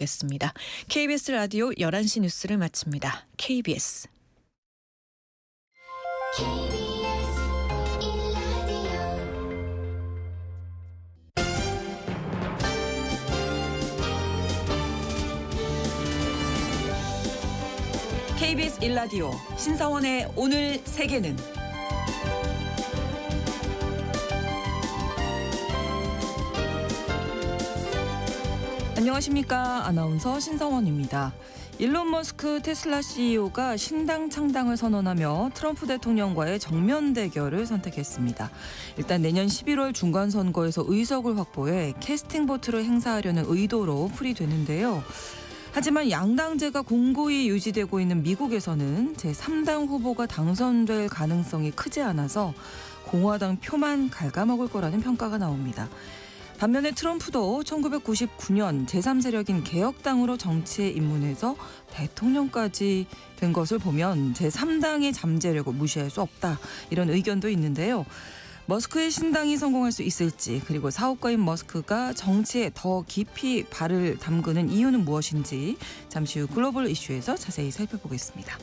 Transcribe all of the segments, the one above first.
겠습니다. KBS 라디오 11시 뉴스를 마칩니다. KBS. KBS 1라디오 신성원의 오늘 세계는 안녕하십니까. 아나운서 신성원입니다. 일론 머스크 테슬라 CEO가 신당 창당을 선언하며 트럼프 대통령과의 정면 대결을 선택했습니다. 일단 내년 11월 중간선거에서 의석을 확보해 캐스팅 보트를 행사하려는 의도로 풀이되는데요. 하지만 양당제가 공고히 유지되고 있는 미국에서는 제3당 후보가 당선될 가능성이 크지 않아서 공화당 표만 갉아먹을 거라는 평가가 나옵니다. 반면에 트럼프도 1999년 제3세력인 개혁당으로 정치에 입문해서 대통령까지 된 것을 보면 제3당의 잠재력을 무시할 수 없다, 이런 의견도 있는데요. 머스크의 신당이 성공할 수 있을지, 그리고 사업가인 머스크가 정치에 더 깊이 발을 담그는 이유는 무엇인지 잠시 후 글로벌 이슈에서 자세히 살펴보겠습니다.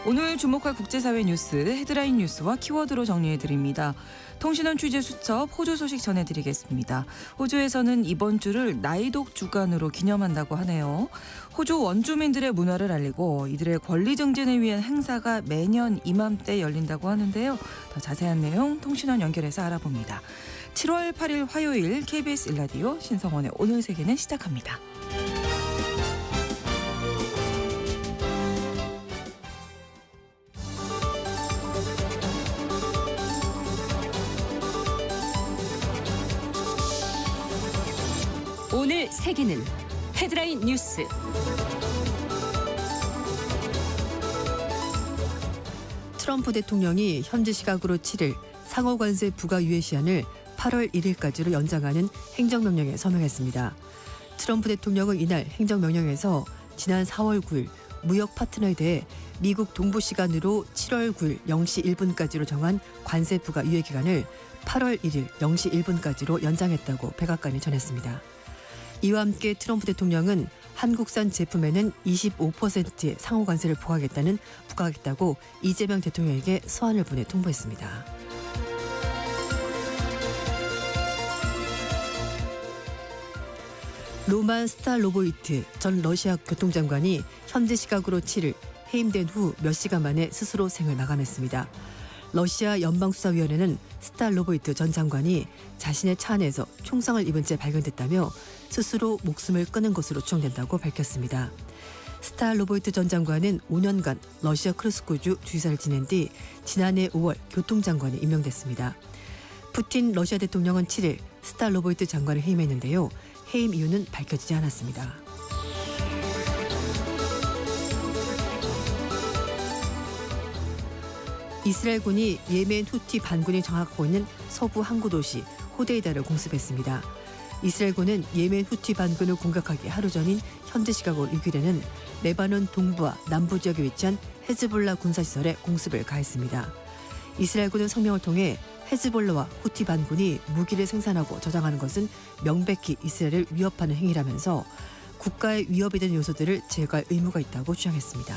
오늘 주목할 국제사회 뉴스 헤드라인 뉴스와 키워드로 정리해드립니다. 통신원 취재 수첩 호주 소식 전해드리겠습니다. 호주에서는 이번 주를 나이독 주간으로 기념한다고 하네요. 호주 원주민들의 문화를 알리고 이들의 권리 증진을 위한 행사가 매년 이맘때 열린다고 하는데요. 더 자세한 내용 통신원 연결해서 알아봅니다. 7월 8일 화요일 KBS 1라디오 신성원의 오늘 세계는 시작합니다. 오늘 세계는 헤드라인 뉴스. 트럼프 대통령이 현지 시각으로 7일 상호관세 부과 유예 시한을 8월 1일까지로 연장하는 행정명령에 서명했습니다. 트럼프 대통령은 이날 행정명령에서 지난 4월 9일 무역 파트너에 대해 미국 동부 시간으로 7월 9일 0시 1분까지로 정한 관세 부과 유예 기간을 8월 1일 0시 1분까지로 연장했다고 백악관이 전했습니다. 이와 함께 트럼프 대통령은 한국산 제품에는 25%의 상호관세를 부과하겠다고 이재명 대통령에게 서한을 보내 통보했습니다. 로만 스탈로보이트 전 러시아 교통장관이 현지 시각으로 7일 해임된 후 몇 시간 만에 스스로 생을 마감했습니다. 러시아 연방수사위원회는 스탈로보이트 전 장관이 자신의 차 안에서 총상을 입은 채 발견됐다며 스스로 목숨을 끊은 것으로 추정된다고 밝혔습니다. 스탈로보이트 전 장관은 5년간 러시아 크루스코주 주지사를 지낸 뒤 지난해 5월 교통장관에 임명됐습니다. 푸틴 러시아 대통령은 7일 스탈로보이트 장관을 해임했는데요. 해임 이유는 밝혀지지 않았습니다. 이스라엘군이 예멘 후티 반군이 장악하고 있는 서부 항구 도시 호데이다를 공습했습니다. 이스라엘군은 예멘 후티 반군을 공격하기 하루 전인 현지 시각으로 6일에는 레바논 동부와 남부 지역에 위치한 헤즈볼라 군사시설에 공습을 가했습니다. 이스라엘군은 성명을 통해 헤즈볼라와 후티 반군이 무기를 생산하고 저장하는 것은 명백히 이스라엘을 위협하는 행위라면서 국가의 위협이 되는 요소들을 제거할 의무가 있다고 주장했습니다.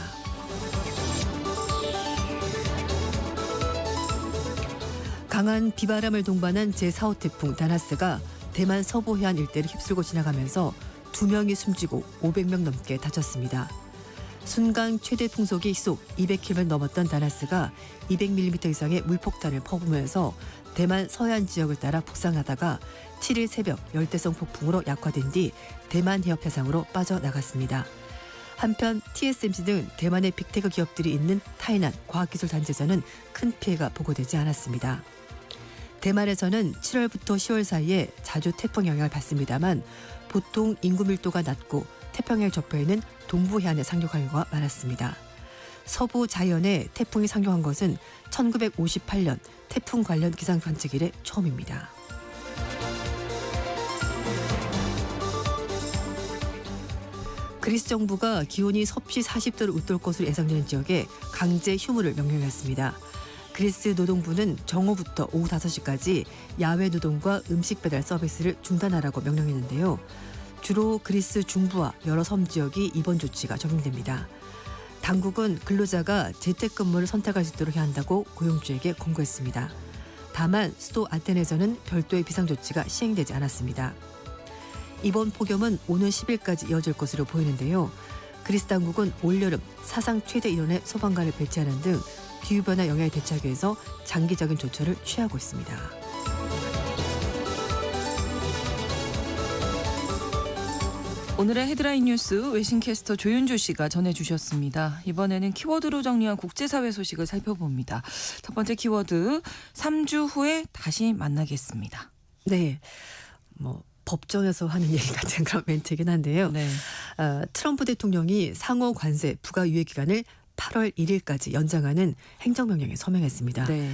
강한 비바람을 동반한 제4호 태풍 다나스가 대만 서부 해안 일대를 휩쓸고 지나가면서 2명이 숨지고 500명 넘게 다쳤습니다. 순간 최대 풍속이 시속 200km를 넘었던 다나스가 200mm 이상의 물폭탄을 퍼부으면서 대만 서해안 지역을 따라 북상하다가 7일 새벽 열대성 폭풍으로 약화된 뒤 대만 해협 해상으로 빠져나갔습니다. 한편 TSMC 등 대만의 빅테크 기업들이 있는 타이난 과학기술단지에서는 큰 피해가 보고되지 않았습니다. 대만에서는 7월부터 10월 사이에 자주 태풍 영향을 받습니다만 보통 인구 밀도가 낮고 태평양 접해있는 동부 해안에 상륙한 경우가 많았습니다. 서부 자이언에 태풍이 상륙한 것은 1958년 태풍 관련 기상 관측 이래 처음입니다. 그리스 정부가 기온이 섭씨 40도를 웃돌 것으로 예상되는 지역에 강제 휴무를 명령했습니다. 그리스 노동부는 정오부터 오후 5시까지 야외 노동과 음식 배달 서비스를 중단하라고 명령했는데요. 주로 그리스 중부와 여러 섬 지역이 이번 조치가 적용됩니다. 당국은 근로자가 재택근무를 선택할 수 있도록 해야 한다고 고용주에게 권고했습니다. 다만 수도 아테네에서는 별도의 비상조치가 시행되지 않았습니다. 이번 폭염은 오는 10일까지 이어질 것으로 보이는데요. 그리스 당국은 올여름 사상 최대 인원의 소방관을 배치하는 등 기후변화 영향에 대처하기 위해서 장기적인 조처를 취하고 있습니다. 오늘의 헤드라인 뉴스 외신캐스터 조윤주 씨가 전해주셨습니다. 이번에는 키워드로 정리한 국제사회 소식을 살펴봅니다. 첫 번째 키워드, 3주 후에 다시 만나겠습니다. 네, 법정에서 하는 얘기 같은 그런 멘트이긴 한데요. 네. 트럼프 대통령이 상호 관세 부과 유예 기간을 8월 1일까지 연장하는 행정명령에 서명했습니다. 네.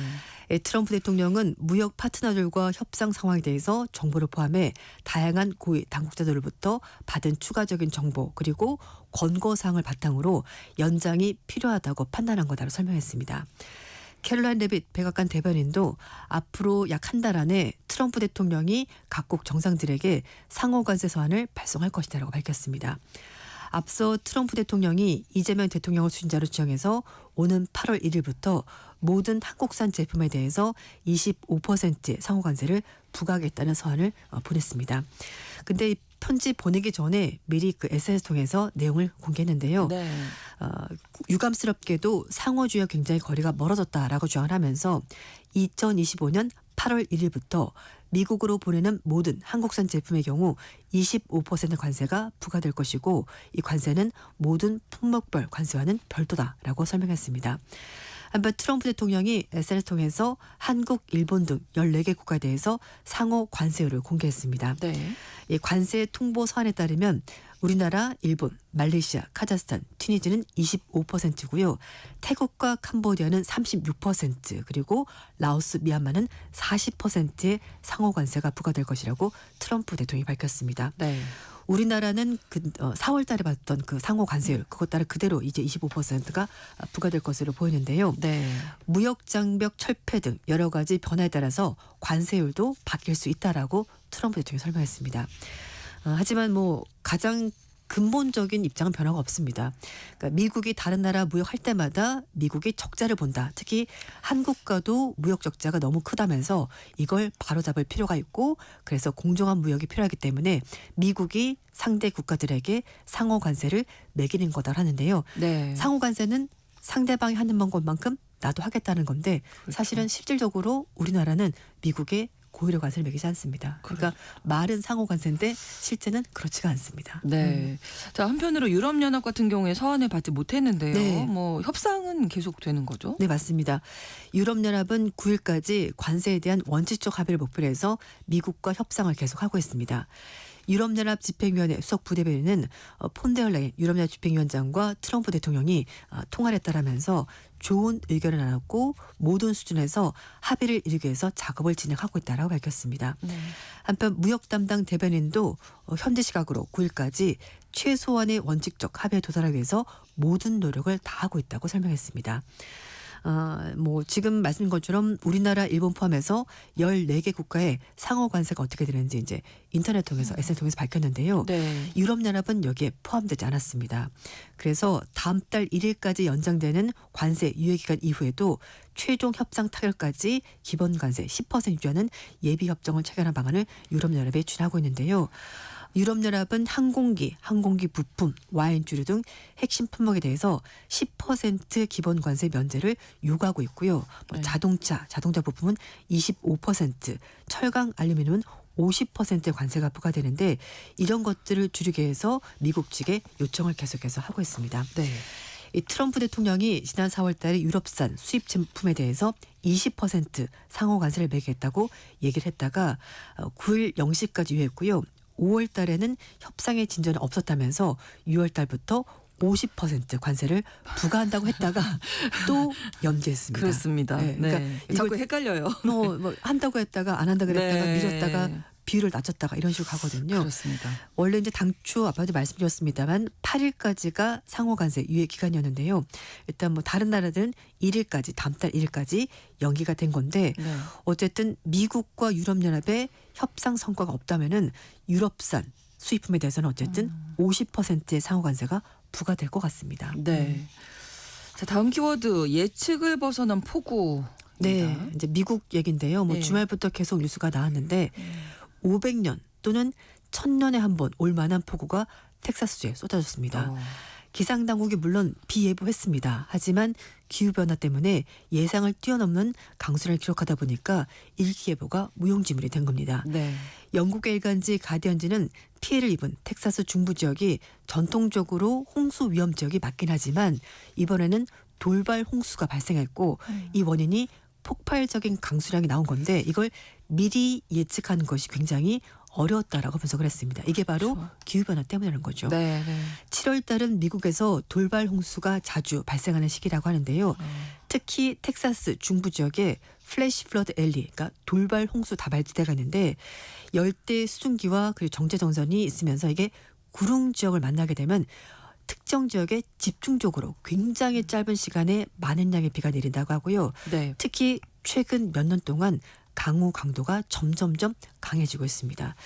트럼프 대통령은 무역 파트너들과 협상 상황에 대해서 정보를 포함해 다양한 고위 당국자들로부터 받은 추가적인 정보 그리고 권고사항을 바탕으로 연장이 필요하다고 판단한 거다라고 설명했습니다. 캐롤라인 레빗 백악관 대변인도 앞으로 약 한 달 안에 트럼프 대통령이 각국 정상들에게 상호 관세 서한을 발송할 것이다라고 밝혔습니다. 앞서 트럼프 대통령이 이재명 대통령을 수신자로 지정해서 오는 8월 1일부터 모든 한국산 제품에 대해서 25%의 상호 관세를 부과하겠다는 서한을 보냈습니다. 근데 이 편지 보내기 전에 미리 그 SNS 통해서 내용을 공개했는데요. 네. 유감스럽게도 상호주의와 굉장히 거리가 멀어졌다라고 주장을 하면서 2025년 8월 1일부터 미국으로 보내는 모든 한국산 제품의 경우 25% 관세가 부과될 것이고 이 관세는 모든 품목별 관세와는 별도다라고 설명했습니다. 한편 트럼프 대통령이 SNS 통해서 한국, 일본 등 14개 국가에 대해서 상호 관세율을 공개했습니다. 네. 이 관세 통보 서한에 따르면 우리나라, 일본, 말레이시아, 카자흐스탄, 튀니지는 25%고요. 태국과 캄보디아는 36% 그리고 라오스, 미얀마는 40%의 상호 관세가 부과될 것이라고 트럼프 대통령이 밝혔습니다. 네. 우리나라는 4월 달에 받던 그 상호 관세율 그것 따라 그대로 이제 25%가 부과될 것으로 보이는데요. 네. 무역 장벽 철폐 등 여러 가지 변화에 따라서 관세율도 바뀔 수 있다라고 트럼프 대통령이 설명했습니다. 하지만 가장 근본적인 입장은 변화가 없습니다. 그러니까 미국이 다른 나라 무역할 때마다 미국이 적자를 본다. 특히 한국과도 무역 적자가 너무 크다면서 이걸 바로잡을 필요가 있고 그래서 공정한 무역이 필요하기 때문에 미국이 상대 국가들에게 상호 관세를 매기는 거다 하는데요. 네. 상호 관세는 상대방이 하는 것만큼 나도 하겠다는 건데 그렇죠. 사실은 실질적으로 우리나라는 미국에 고의로 관세를 매기지 않습니다. 그러니까 말은 상호 관세인데 실제는 그렇지가 않습니다. 네. 자, 한편으로 유럽연합 같은 경우에 서한을 받지 못했는데요. 네. 협상은 계속되는 거죠? 네, 맞습니다. 유럽연합은 9일까지 관세에 대한 원칙적 합의를 목표로 해서 미국과 협상을 계속하고 있습니다. 유럽연합 집행위원회 수석 부대변인은 폰데얼레인 유럽연합 집행위원장과 트럼프 대통령이 통화를 했다라면서 좋은 의견을 나눴고 모든 수준에서 합의를 이루기 위해서 작업을 진행하고 있다라고 밝혔습니다. 네. 한편 무역 담당 대변인도 현지 시각으로 9일까지 최소한의 원칙적 합의에 도달하기 위해서 모든 노력을 다하고 있다고 설명했습니다. 지금 말씀인 것처럼 우리나라, 일본 포함해서 14개 국가의 상호 관세가 어떻게 되는지 이제 인터넷 통해서 SNS 통해서 밝혔는데요. 네. 유럽연합은 여기에 포함되지 않았습니다. 그래서 다음 달 1일까지 연장되는 관세 유예 기간 이후에도 최종 협상 타결까지 기본 관세 10% 유지하는 예비 협정을 체결한 방안을 유럽연합에 준하고 있는데요. 유럽연합은 항공기 부품, 와인주류 등 핵심 품목에 대해서 10% 기본 관세 면제를 요구하고 있고요. 네. 자동차 부품은 25%, 철강, 알루미늄은 50%의 관세가 부과되는데 이런 것들을 줄이기 위해서 미국 측에 요청을 계속해서 하고 있습니다. 네. 이 트럼프 대통령이 지난 4월 달에 유럽산 수입 제품에 대해서 20% 상호 관세를 매기겠다고 얘기를 했다가 9일 0시까지 유예했고요. 5월 달에는 협상의 진전이 없었다면서 6월 달부터 50% 관세를 부과한다고 했다가 또 연기했습니다. 그렇습니다. 네, 네. 그러니까 자꾸 헷갈려요. 한다고 했다가 안 한다고 그랬다가 네. 미뤘다가 비율을 낮췄다가 이런 식으로 가거든요. 그렇습니다. 원래 이제 당초 아까도 말씀드렸습니다만 8일까지가 상호간세 유예 기간이었는데요. 일단 뭐 다른 나라들은 1일까지 다음 달 1일까지 연기가 된 건데 네. 어쨌든 미국과 유럽연합의 협상 성과가 없다면은 유럽산 수입품에 대해서는 어쨌든 50%의 상호간세가 부과될 것 같습니다. 네. 자, 다음 키워드 예측을 벗어난 폭우. 네, 이제 미국 얘긴데요. 뭐 네. 주말부터 계속 뉴스가 나왔는데 500년 또는 1000년에 한 번 올 만한 폭우가 텍사스주에 쏟아졌습니다. 기상 당국이 물론 비예보했습니다. 하지만 기후 변화 때문에 예상을 뛰어넘는 강수량을 기록하다 보니까 일기예보가 무용지물이 된 겁니다. 네. 영국의 일간지 가디언지는 피해를 입은 텍사스 중부 지역이 전통적으로 홍수 위험 지역이 맞긴 하지만 이번에는 돌발 홍수가 발생했고 이 원인이 폭발적인 강수량이 나온 건데 이걸 미리 예측하는 것이 굉장히 어려웠다라고 분석을 했습니다. 이게 바로 그렇죠. 기후변화 때문이라는 거죠. 네. 네. 7월 달은 미국에서 돌발 홍수가 자주 발생하는 시기라고 하는데요. 특히 텍사스 중부 지역에 플래시 플러드 앨리, 그러니까 돌발 홍수 다발지대가 있는데 열대 수증기와 그리고 정체 정선이 있으면서 이게 구릉 지역을 만나게 되면 특정 지역에 집중적으로 굉장히 짧은 시간에 많은 양의 비가 내린다고 하고요. 네. 특히 최근 몇 년 동안 강우 강도가 점점점 강해지고 있습니다.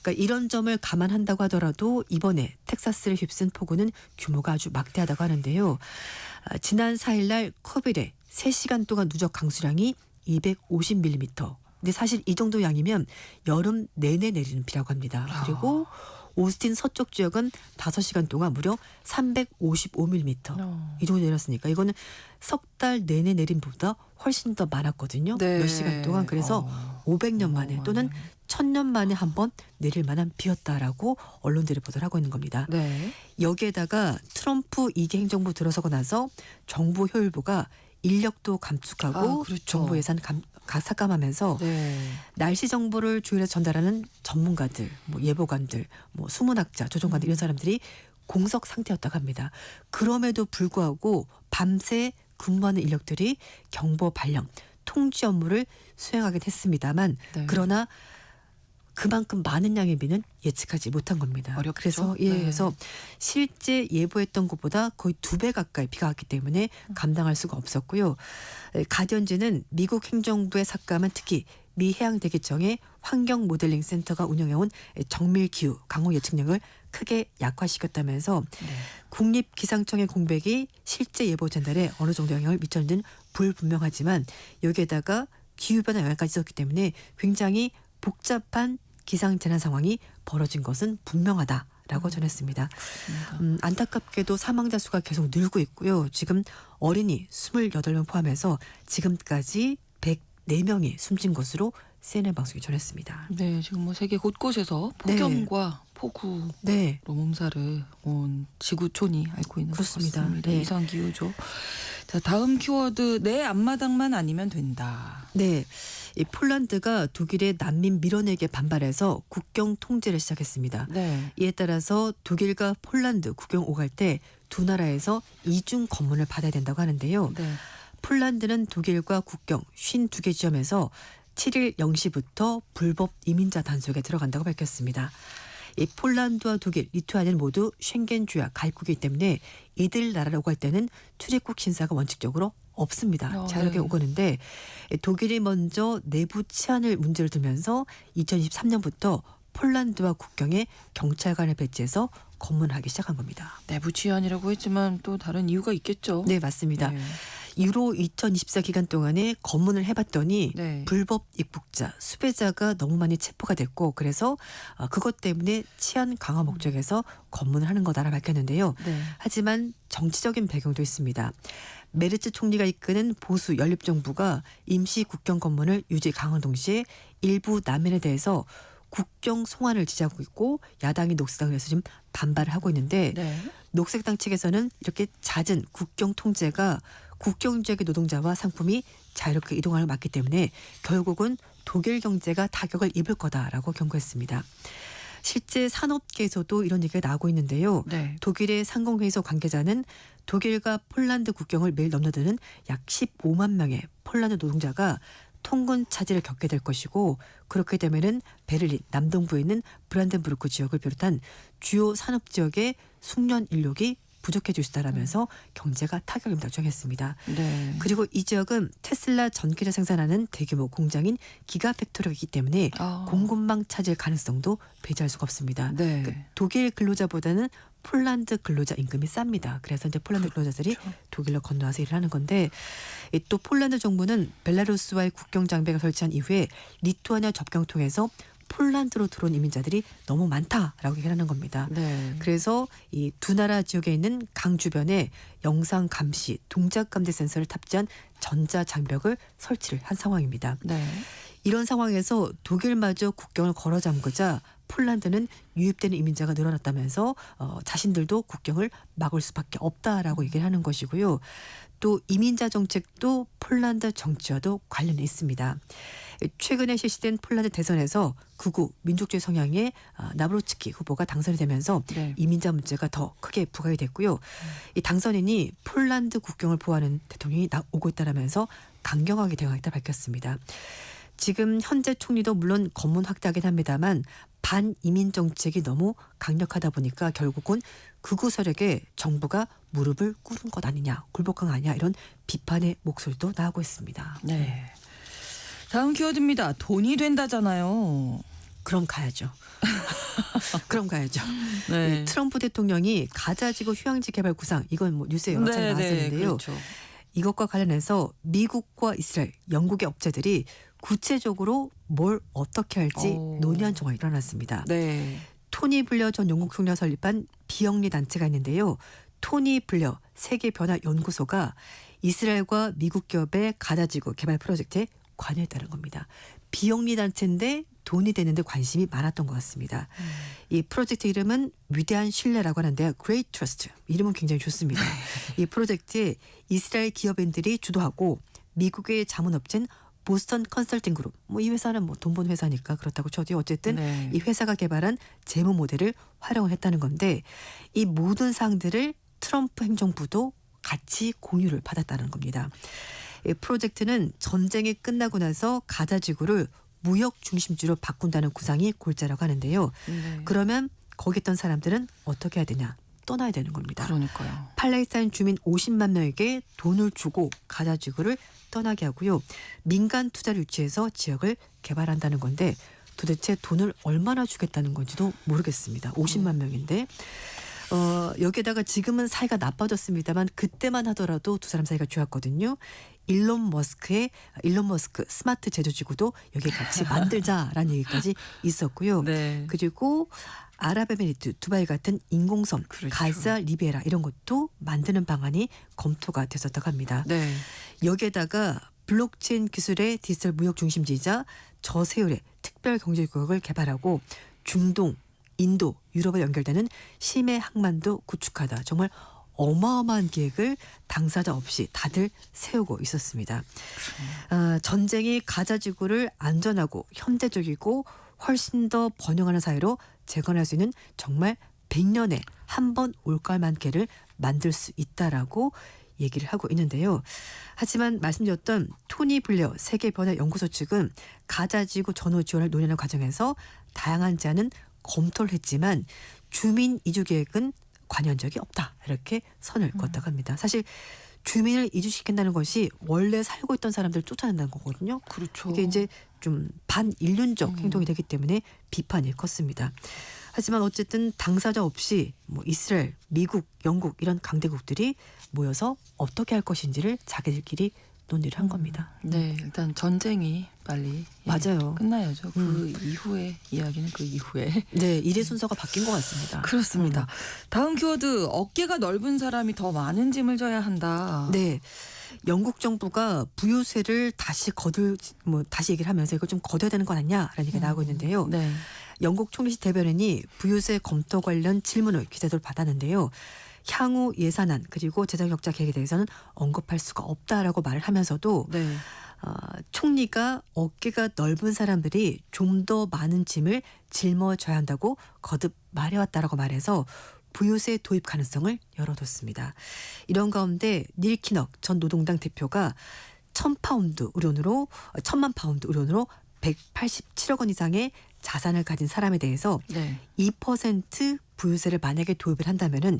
그러니까 이런 점을 감안한다고 하더라도 이번에 텍사스를 휩쓴 폭우는 규모가 아주 막대하다고 하는데요. 지난 4일 날 커빌에 3시간 동안 누적 강수량이 250mm. 근데 사실 이 정도 양이면 여름 내내 내리는 비라고 합니다. 그리고 오스틴 서쪽 지역은 5시간 동안 무려 355mm. 이 정도 내렸으니까 이거는 석 달 내내 내린 비보다 훨씬 더 많았거든요. 네. 몇 시간 동안. 그래서 500년 만에 또는 1000년 만에 한 번 내릴 만한 비였다라고 언론들이 보도를 하고 있는 겁니다. 네. 여기에다가 트럼프 2기 행정부 들어서고 나서 정부 효율부가 인력도 감축하고 그렇죠. 정부 예산 삭감하면서 네. 날씨 정보를 조율해서 전달하는 전문가들, 뭐 예보관들, 뭐 수문학자, 조종관들 이런 사람들이 공석 상태였다고 합니다. 그럼에도 불구하고 밤새 근무하는 인력들이 경보 발령, 통지 업무를 수행하긴 했습니다만 네. 그러나 그만큼 많은 양의 비는 예측하지 못한 겁니다. 어렵죠. 그래서 네. 그래서 실제 예보했던 것보다 거의 2배 가까이 비가 왔기 때문에 감당할 수가 없었고요. 가디언지는 미국 행정부의 삭감은 특히 미 해양대기청의 환경 모델링 센터가 운영해온 정밀 기후 강우 예측력을 크게 약화시켰다면서 국립기상청의 공백이 실제 예보 전달에 어느 정도 영향을 미쳤는지는 불분명하지만 여기에다가 기후변화 영향까지 있었기 때문에 굉장히 복잡한 기상재난 상황이 벌어진 것은 분명하다라고 전했습니다. 안타깝게도 사망자 수가 계속 늘고 있고요. 지금 어린이 28명 포함해서 지금까지 104명이 숨진 것으로 CNN 방송이 전했습니다. 네, 지금 뭐 세계 곳곳에서 폭염과 폭우로 네. 몸살을 온 지구촌이 앓고 있는 그렇습니다. 것 같습니다. 네. 이상 기후죠. 자, 다음 키워드 내 앞마당만 아니면 된다. 네. 이 폴란드가 독일의 난민 밀어내기에 반발해서 국경 통제를 시작했습니다. 네. 이에 따라서 독일과 폴란드 국경 오갈 때 두 나라에서 이중 검문을 받아야 된다고 하는데요. 네. 폴란드는 독일과 국경 52개 지점에서 7일 0시부터 불법 이민자 단속에 들어간다고 밝혔습니다. 이 폴란드와 독일, 리투아니아는 모두 쉥겐 조약 가입국이기 때문에 이들 나라로 갈 때는 출입국 심사가 원칙적으로 없습니다. 자유롭게 네. 오고는데 독일이 먼저 내부 치안을 문제를 들면서 2023년부터 폴란드와 국경에 경찰관을 배치해서 검문하기 시작한 겁니다. 내부 치안이라고 했지만 또 다른 이유가 있겠죠. 네, 맞습니다. 네. 유로 2024 기간 동안에 검문을 해봤더니 네. 불법 입국자, 수배자가 너무 많이 체포가 됐고 그래서 그것 때문에 치안 강화 목적에서 검문을 하는 거다라 밝혔는데요. 네. 하지만 정치적인 배경도 있습니다. 메르츠 총리가 이끄는 보수 연립정부가 임시 국경 검문을 유지 강화한 동시에 일부 난민에 대해서 국경 송환을 지지하고 있고 야당이 녹색당에서 지금 반발을 하고 있는데 네. 녹색당 측에서는 이렇게 잦은 국경 통제가 국경 지역의 노동자와 상품이 자유롭게 이동하는 걸 막기 때문에 결국은 독일 경제가 타격을 입을 거다라고 경고했습니다. 실제 산업계에서도 이런 얘기가 나오고 있는데요. 네. 독일의 상공회의소 관계자는 독일과 폴란드 국경을 매일 넘나드는 약 15만 명의 폴란드 노동자가 통근 차질을 겪게 될 것이고 그렇게 되면은 베를린 남동부에 있는 브란덴부르크 지역을 비롯한 주요 산업 지역의 숙련 인력이 부족해질 수 있다라면서 경제가 타격을 입는다고 주장했습니다. 네. 그리고 이 지역은 테슬라 전기를 생산하는 대규모 공장인 기가팩토리이기 때문에 공급망 차질 가능성도 배제할 수가 없습니다. 네. 독일 근로자보다는 폴란드 근로자 임금이 쌉니다. 그래서 이제 폴란드 근로자들이 독일로 건너와서 일을 하는 건데 또 폴란드 정부는 벨라루스와의 국경 장벽을 설치한 이후에 리투아니아 접경 통해서 폴란드로 들어온 이민자들이 너무 많다라고 얘기를 하는 겁니다. 네. 그래서 이 두 나라 지역에 있는 강 주변에 영상 감시, 동작 감지 센서를 탑재한 전자 장벽을 설치를 한 상황입니다. 네. 이런 상황에서 독일마저 국경을 걸어 잠그자 폴란드는 유입되는 이민자가 늘어났다면서 자신들도 국경을 막을 수밖에 없다라고 얘기를 하는 것이고요. 또 이민자 정책도 폴란드 정치와도 관련이 있습니다. 최근에 실시된 폴란드 대선에서 극우 민족주의 성향의 나브로츠키 후보가 당선이 되면서 네. 이민자 문제가 더 크게 부각이 됐고요. 이 당선인이 폴란드 국경을 보호하는 대통령이 오고 있다라면서 강경하게 대응하겠다 밝혔습니다. 지금 현재 총리도 물론 검문 확대하긴 합니다만 반이민 정책이 너무 강력하다 보니까 결국은 극우 세력에 정부가 무릎을 꿇은 것 아니냐, 굴복한 거 아니냐 이런 비판의 목소리도 나오고 있습니다. 네. 다음 키워드입니다. 돈이 된다잖아요. 그럼 가야죠. 그럼 가야죠. 네. 트럼프 대통령이 가자지구 휴양지 개발 구상 이건 뭐 뉴스에 여러 차례 나왔었는데요. 그렇죠. 이것과 관련해서 미국과 이스라엘, 영국의 업체들이 구체적으로 뭘 어떻게 할지 논의한 정황이 일어났습니다. 네. 토니 블레어 전 영국 총리가 설립한 비영리 단체가 있는데요. 토니 블레어 세계변화연구소가 이스라엘과 미국 기업의 가자지구 개발 프로젝트에 관여했다는 겁니다. 비영리 단체인데 돈이 되는데 관심이 많았던 것 같습니다. 이 프로젝트 이름은 위대한 신뢰라고 하는데요. Great Trust. 이름은 굉장히 좋습니다. 이 프로젝트에 이스라엘 기업인들이 주도하고 미국의 자문업체인 보스턴 컨설팅 그룹. 뭐 이 회사는 뭐 돈 번 회사니까 그렇다고 쳐도 어쨌든 네. 이 회사가 개발한 재무 모델을 활용을 했다는 건데 이 모든 사항들을 트럼프 행정부도 같이 공유를 받았다는 겁니다. 이 프로젝트는 전쟁이 끝나고 나서 가자 지구를 무역 중심지로 바꾼다는 구상이 골자라고 하는데요. 네. 그러면 거기 있던 사람들은 어떻게 해야 되냐? 떠나야 되는 겁니다. 그러니까요. 팔레스타인 주민 50만 명에게 돈을 주고 가자 지구를 떠나게 하고요. 민간 투자를 유치해서 지역을 개발한다는 건데 도대체 돈을 얼마나 주겠다는 건지도 모르겠습니다. 50만 명인데 여기에다가 지금은 사이가 나빠졌습니다만 그때만 하더라도 두 사람 사이가 좋았거든요. 일론 머스크 스마트 제조지구도 여기에 같이 만들자라는 얘기까지 있었고요. 네. 그리고 아랍에미리트, 두바이 같은 인공섬, 그렇죠. 가자, 리베라 이런 것도 만드는 방안이 검토가 됐었다고 합니다. 네. 여기에다가 블록체인 기술의 디지털 무역 중심지이자 저세율의 특별 경제구역을 개발하고 중동, 인도, 유럽에 연결되는 심해 항만도 구축하다. 정말 어마어마한 계획을 당사자 없이 다들 세우고 있었습니다. 전쟁이 가자 지구를 안전하고 현대적이고 훨씬 더 번영하는 사회로 재건할 수 있는 정말 100년에 한 번 올갈만케를 만들 수 있다라고 얘기를 하고 있는데요. 하지만 말씀드렸던 토니 블레어 세계변화연구소 측은 가자지구 전후 지원을 논의하는 과정에서 다양한 제안은 검토를 했지만 주민 이주 계획은 관여한 적이 없다. 이렇게 선을 그었다고 합니다. 사실 주민을 이주시킨다는 것이 원래 살고 있던 사람들을 쫓아낸다는 거거든요. 그렇죠. 이게 이제 좀 반인륜적 행동이 되기 때문에 비판이 컸습니다. 하지만 어쨌든 당사자 없이 뭐 이스라엘, 미국, 영국 이런 강대국들이 모여서 어떻게 할 것인지를 자기들끼리 논의를 한 겁니다. 네, 일단 전쟁이 빨리 맞아요. 끝나야죠. 그 이후에 이야기는 그 이후에. 네, 일의 순서가 바뀐 것 같습니다. 그렇습니다. 다음 키워드 어깨가 넓은 사람이 더 많은 짐을 져야 한다. 네. 영국 정부가 부유세를 다시 다시 얘기를 하면서 이거 좀 걷어야 되는 거 아니냐라는 얘기가 나오고 있는데요. 네. 영국 총리실 대변인이 부유세 검토 관련 질문을 기자들 받았는데요. 향후 예산안 그리고 재정 격자 계획에 대해서는 언급할 수가 없다라고 말을 하면서도 네. 총리가 어깨가 넓은 사람들이 좀 더 많은 짐을 짊어져야 한다고 거듭 말해왔다라고 말해서 부유세 도입 가능성을 열어뒀습니다. 이런 가운데 닐 키넉 전 노동당 대표가 천만 파운드 의료원으로 187억 원 이상의 자산을 가진 사람에 대해서 네. 2% 부유세를 만약에 도입을 한다면은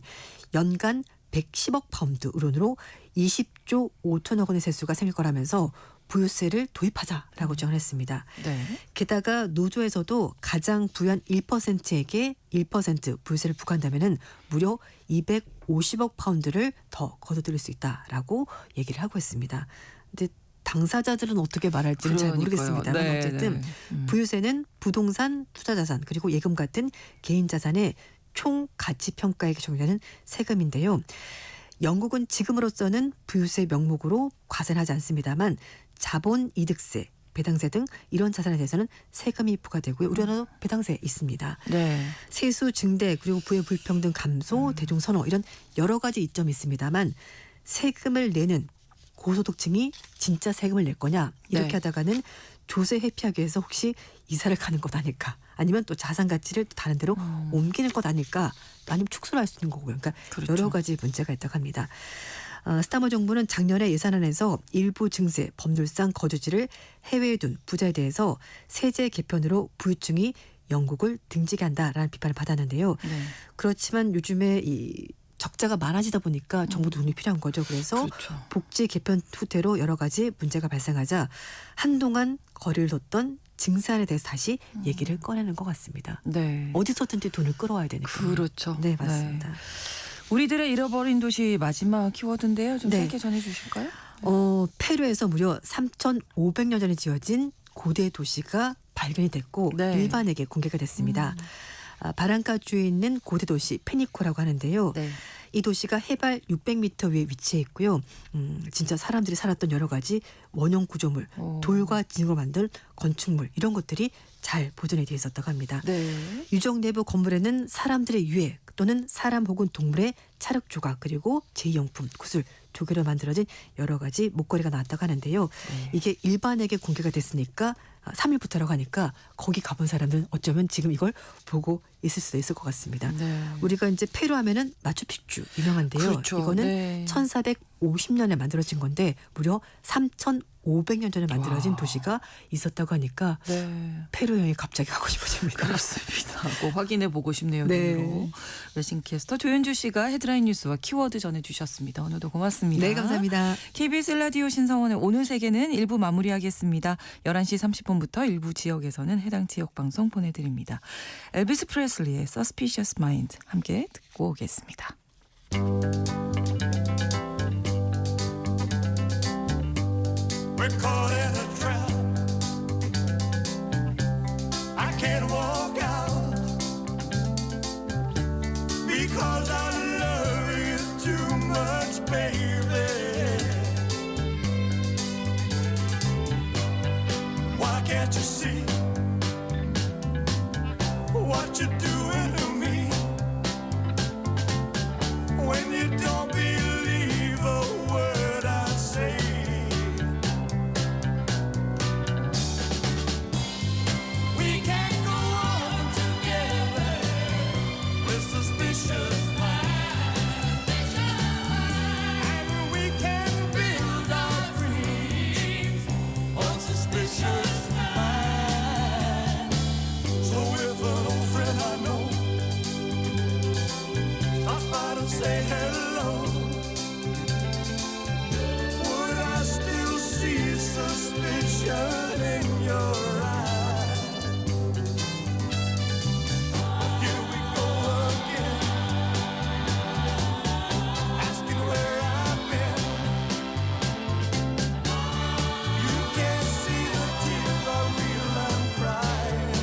연간 110억 파운드 의료원으로 20조 5천억 원의 세수가 생길 거라면서 부유세를 도입하자라고 주장했습니다. 네. 게다가 노조에서도 가장 부유한 1%에게 1% 부유세를 부과한다면은 무려 250억 파운드를 더 거둬들일 수 있다라고 얘기를 하고 있습니다. 근데 당사자들은 어떻게 말할지는 잘 모르겠습니다만 네, 어쨌든 네. 부유세는 부동산, 투자자산 그리고 예금 같은 개인 자산의 총 가치 평가에 적용되는 세금인데요. 영국은 지금으로서는 부유세 명목으로 과세하지 않습니다만 자본이득세, 배당세 등 이런 자산에 대해서는 세금이 부과되고요. 우리나라도 배당세 있습니다. 네. 세수 증대 그리고 부의 불평등 감소, 대중 선호 이런 여러 가지 이점이 있습니다만 세금을 내는 고소득층이 진짜 세금을 낼 거냐 이렇게 네. 하다가는 조세 회피하기 위해서 혹시 이사를 가는 것 아닐까 아니면 또 자산 가치를 다른 데로 옮기는 것 아닐까 아니면 축소를 할 수 있는 거고요. 그러니까 그렇죠. 여러 가지 문제가 있다고 합니다. 스타머 정부는 작년에 예산안에서 일부 증세, 법률상 거주지를 해외에 둔 부자에 대해서 세제 개편으로 부유층이 영국을 등지게 한다라는 비판을 받았는데요. 네. 그렇지만 요즘에 이 적자가 많아지다 보니까 정부 돈이 필요한 거죠. 그래서 그렇죠. 복지 개편 후퇴로 여러 가지 문제가 발생하자 한동안 거리를 뒀던 증세안에 대해서 다시 얘기를 꺼내는 것 같습니다. 네. 어디서든지 돈을 끌어와야 되니까. 그렇죠. 네, 맞습니다. 우리들의 잃어버린 도시 마지막 키워드인데요. 좀 네. 짧게 전해 주실까요? 페루에서 무려 3,500년 전에 지어진 고대 도시가 발견이 됐고 네. 일반에게 공개가 됐습니다. 바랑카주에 있는 고대 도시 페니코라고 하는데요. 네. 이 도시가 해발 600m 위에 위치해 있고요. 진짜 사람들이 살았던 여러 가지 원형 구조물, 오. 돌과 진으로 만든 건축물 이런 것들이 잘 보존이 되어 있었다고 합니다. 네. 유적 내부 건물에는 사람들의 유해 또는 사람 혹은 동물의 찰흙 조각 그리고 제이용품, 구슬, 조개로 만들어진 여러 가지 목걸이가 나왔다고 하는데요. 네. 이게 일반에게 공개가 됐으니까 3일부터라고 하니까 거기 가본 사람들은 어쩌면 지금 이걸 보고 있을 수도 있을 것 같습니다. 네. 우리가 이제 페루 하면은 마추픽추 유명한데요. 그렇죠. 이거는 네. 1450년에 만들어진 건데 무려 3,500년 전에 만들어진 와. 도시가 있었다고 하니까 네. 페루 여행이 갑자기 가고 싶어집니다. 그렇습니다. 꼭 확인해 보고 싶네요. 네. 눈으로. 외신캐스터 조현주 씨가 헤드라인 뉴스와 키워드 전해주셨습니다. 오늘도 고맙습니다. 네, 감사합니다. KBS 라디오 신성원의 오늘 세계는 1부 마무리하겠습니다. 11시 30분부터 일부 지역에서는 해당 지역 방송 보내드립니다. 엘비스 프레슬리의 Suspicious Mind 함께 듣고 오겠습니다. We're caught in a trap. I can't walk out because I love you too much, baby. Why can't you see what you're doing to me when you don't believe a word I say? We can't go on together with suspicious minds, and we can build our dreams on suspicious minds. So if an old friend I know stops by to say hello, would I still see suspicion in your eyes? Here we go again, asking where I've been. You can't see the tears are real, I'm crying.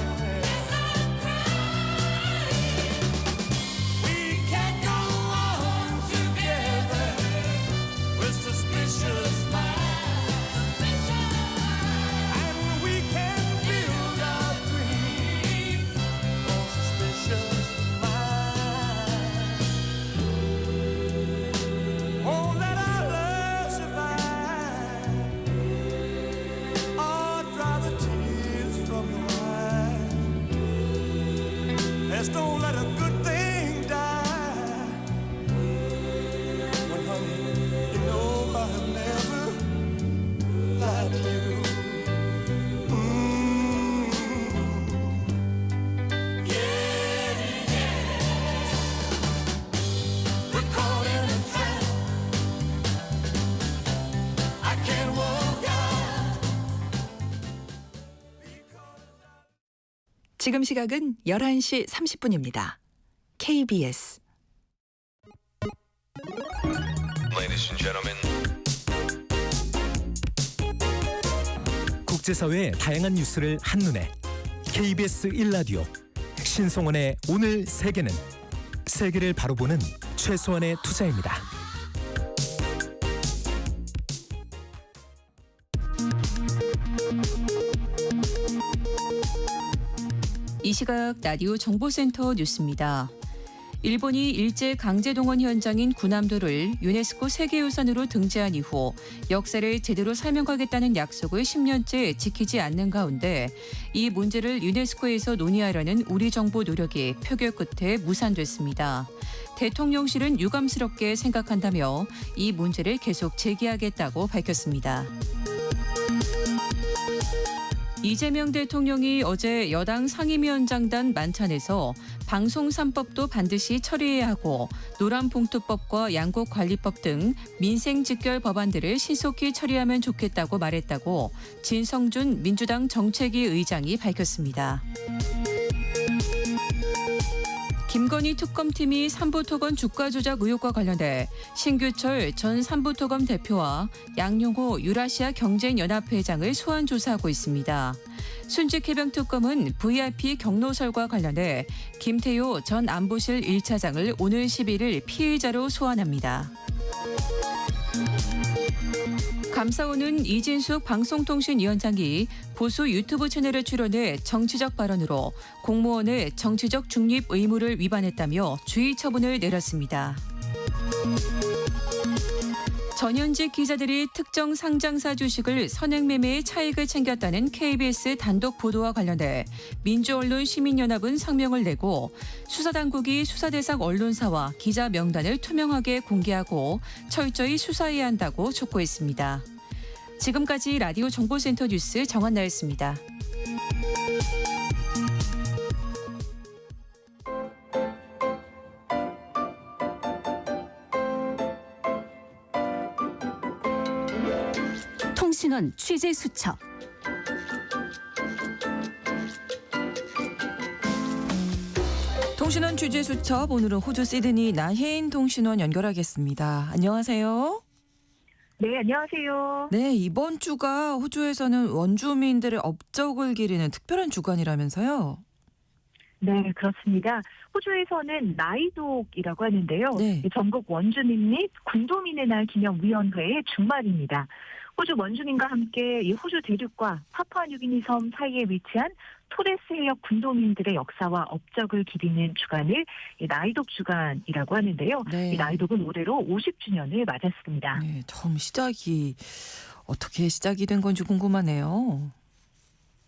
We can't go on together with suspicious minds, and we can build our dreams on suspicious minds. Oh, let our love survive. Oh, dry the tears from your eyes. Let's don't let a good thing die. When, honey, you know I've never 지금 시각은 11시 30분입니다. KBS Ladies and gentlemen. 국제사회의 다양한 뉴스를 한눈에 KBS 1라디오 신성원의 오늘 세계는 세계를 바로 보는 최소한의 투자입니다. 이 시각 라디오 정보센터 뉴스입니다. 일본이 일제 강제동원 현장인 구남도를 유네스코 세계유산으로 등재한 이후 역사를 제대로 설명하겠다는 약속을 10년째 지키지 않는 가운데 이 문제를 유네스코에서 논의하려는 우리 정부 노력이 표결 끝에 무산됐습니다. 대통령실은 유감스럽게 생각한다며 이 문제를 계속 제기하겠다고 밝혔습니다. 이재명 대통령이 어제 여당 상임위원장단 만찬에서 방송 3법도 반드시 처리해야 하고 노란봉투법과 양곡관리법 등 민생 직결 법안들을 신속히 처리하면 좋겠다고 말했다고 진성준 민주당 정책위 의장이 밝혔습니다. 김건희 특검팀이 삼부토건 주가 조작 의혹과 관련해 신규철 전 삼부토건 대표와 양용호 유라시아 경쟁연합회장을 소환 조사하고 있습니다. 순직해병특검은 VIP 경로설과 관련해 김태효 전 안보실 1차장을 오늘 11일 피의자로 소환합니다. 감사원은 이진숙 방송통신위원장이 보수 유튜브 채널에 출연해 정치적 발언으로 공무원의 정치적 중립 의무를 위반했다며 주의 처분을 내렸습니다. 전현직 기자들이 특정 상장사 주식을 선행매매에 차익을 챙겼다는 KBS 단독 보도와 관련해 민주언론시민연합은 성명을 내고 수사당국이 수사대상 언론사와 기자 명단을 투명하게 공개하고 철저히 수사해야 한다고 촉구했습니다. 지금까지 라디오 정보센터 뉴스 정한나였습니다. 통신원 취재 수첩. 통신원 취재 수첩, 오늘은 호주 시드니 나혜인 통신원 연결하겠습니다. 안녕하세요. 네, 안녕하세요. 네, 이번 주가 호주에서는 원주민들의 업적을 기리는 특별한 주간이라면서요. 네, 그렇습니다. 호주에서는 나이독이라고 하는데요. 네. 전국 원주민 및 군도민의 날 기념위원회의 주말입니다. 호주 원주민과 함께 이 호주 대륙과 파푸아뉴기니 섬 사이에 위치한 토레스 해역 군도민들의 역사와 업적을 기리는 주간을 나이독 주간이라고 하는데요. 네. 이 나이독은 올해로 50주년을 맞았습니다. 네, 처음 시작이 어떻게 시작이 된 건지 궁금하네요.